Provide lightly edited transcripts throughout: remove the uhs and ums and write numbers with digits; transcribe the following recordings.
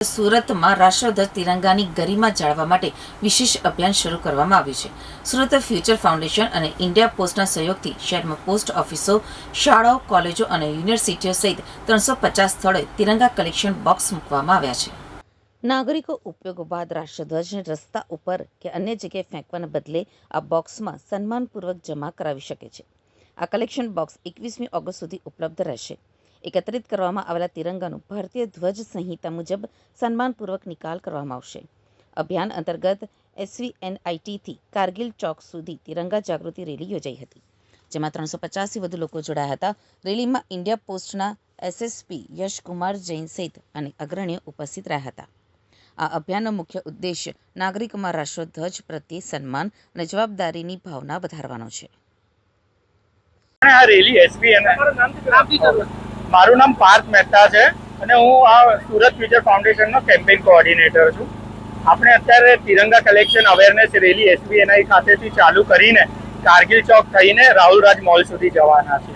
સુરતમાં રાષ્ટ્રધ્વજ તિરંગાની ગરિમા જાળવવા માટે વિશેષ અભિયાન શરૂ કરવામાં આવ્યું છે. સુરત ફ્યુચર ફાઉન્ડેશન અને ઇન્ડિયા પોસ્ટના સહયોગથી શહેરમાં પોસ્ટ ઓફિસો, શાળાઓ, કોલેજો અને યુનિવર્સિટીઓ સહિત 350 સ્થળોએ તિરંગા કલેક્શન બોક્સ મૂકવામાં આવ્યા છે. નાગરિકો ઉપયોગ બાદ રાષ્ટ્રધ્વજને રસ્તા ઉપર કે અન્ય જગ્યાએ ફેંકવાના બદલે આ બોક્સમાં સન્માનપૂર્વક જમા કરાવી શકે છે. આ કલેક્શન બોક્સ 21મી ઓગસ્ટ સુધી ઉપલબ્ધ રહેશે. એકત્રિત કરવામાં આવેલા તિરંગાનું ભારતીય ધ્વજ સંહિતા મુજબ સન્માનપૂર્વક નિકાલ કરવામાં આવશે. અભિયાન અંતર્ગત SVNITથી કારગિલ ચોક સુધી તિરંગા જાગૃતિ રેલી યોજાઈ હતી, જેમાં 350થી વધુ લોકો જોડાયા હતા. રેલીમાં ઇન્ડિયા પોસ્ટના SSP યશકુમાર જૈન સહિત અને અગ્રણીઓ ઉપસ્થિત રહ્યા હતા. આ અભિયાનનો મુખ્ય ઉદ્દેશ્ય નાગરિકોમાં રાષ્ટ્રધ્વજ પ્રત્યે સન્માન અને જવાબદારીની ભાવના વધારવાનો છે. આ રેલી મારું નામ પાર્થ મહેતા છે અને હું આ સુરત ફ્યુચર ફાઉન્ડેશનનો કેમ્પેઇન કોઓર્ડિનેટર છું. આપણે અત્યારે તિરંગા કલેક્શન અવેરનેસ રેલી SVNI ખાતેથી ચાલુ કરીને કારગિલ ચોક થઈને રાહુલ રાજ મોલ સુધી જવાના છે.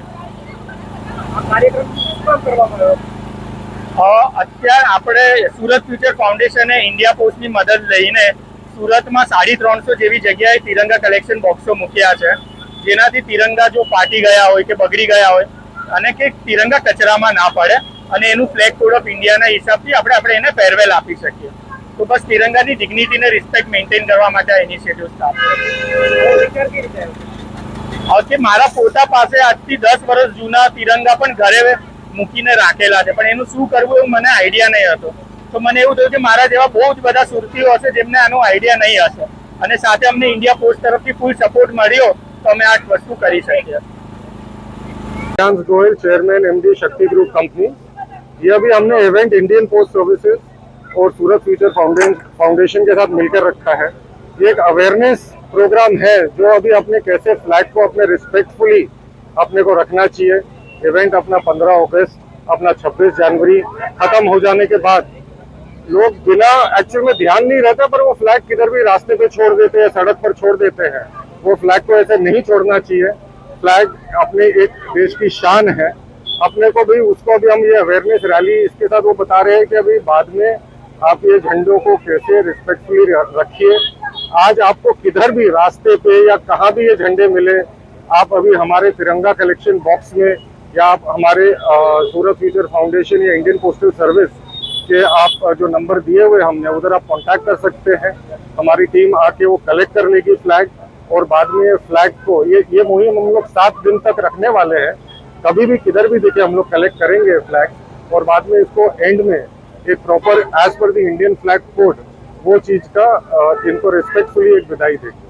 અત્યારે આપણે સુરત ફ્યુચર ફાઉન્ડેશને ઇન્ડિયા પોસ્ટની મદદ લઈને સુરતમાં 350 જેવી જગ્યાએ તિરંગા કલેક્શન બોક્સો મૂક્યા છે, જેનાથી તિરંગા જો ફાટી ગયા હોય કે બગડી ગયા હોય અને કે તિરંગા કચરામાં ના પડે અને એનું ફ્લેગ કોડ ઓફ ઇન્ડિયાના હિસાબથી આપણે એને ફેરવેલ આપી શકીએ. તો બસ તિરંગાની ડિગ્નિટીને રિસ્પેક્ટ મેન્ટેન કરવા માટે આ ઇનિશિયેટિવ સ્ટાર્ટ કર્યો છે. મારા પોતા પાસે આજથી 10 વર્ષ જૂના તિરંગા પણ ઘરે મૂકીને રાખેલા છે, પણ એનું શું કરવું એવું મને આઈડિયા નહીં હતો. તો મને એવું થયું કે મારા જેવા બહુ જ બધા સુરતીઓ હશે જેમને આનો આઈડિયા નહીં હશે, અને સાથે અમને ઇન્ડિયા પોસ્ટ તરફથી ફૂલ સપોર્ટ મળ્યો तो हमें आज वस्तु करी सके. गोयल, चेयरमैन MD शक्ति ग्रुप कंपनी. ये अभी हमने इवेंट इंडियन पोस्ट सर्विसेज और सूरत फ्यूचर फाउंडेशन के साथ मिलकर रखा है. ये एक अवेयरनेस प्रोग्राम है जो अभी अपने कैसे फ्लैग को अपने रिस्पेक्टफुली अपने को रखना चाहिए. इवेंट अपना 15 अगस्त, अपना 26 जनवरी खत्म हो जाने के बाद लोग बिना एक्चुअल में ध्यान नहीं रहता, पर वो फ्लैग किधर भी रास्ते पे छोड़ देते हैं, सड़क पर छोड़ देते हैं. वो फ्लैग को ऐसे नहीं छोड़ना चाहिए. फ्लैग अपने एक देश की शान है. अपने को भी उसको भी हम ये अवेयरनेस रैली इसके साथ वो बता रहे हैं कि अभी बाद में आप ये झंडों को कैसे रिस्पेक्टफुली रखिए. आज आपको किधर भी रास्ते पे या कहाँ भी ये झंडे मिले, आप अभी हमारे तिरंगा कलेक्शन बॉक्स में या आप हमारे सूरत फ्यूचर फाउंडेशन या इंडियन पोस्टल सर्विस के आप जो नंबर दिए हुए हमने उधर आप कॉन्टैक्ट कर सकते हैं. हमारी टीम आके वो कलेक्ट कर लेगी फ्लैग, और बाद में फ्लैग को ये मुहिम हम लोग 7 दिन तक रखने वाले हैं. कभी भी किधर भी देखे हम लोग कलेक्ट करेंगे फ्लैग, और बाद में इसको एंड में एक प्रॉपर एज पर द इंडियन फ्लैग कोड वो चीज़ का इनको रिस्पेक्टफुली एक विदाई देंगे.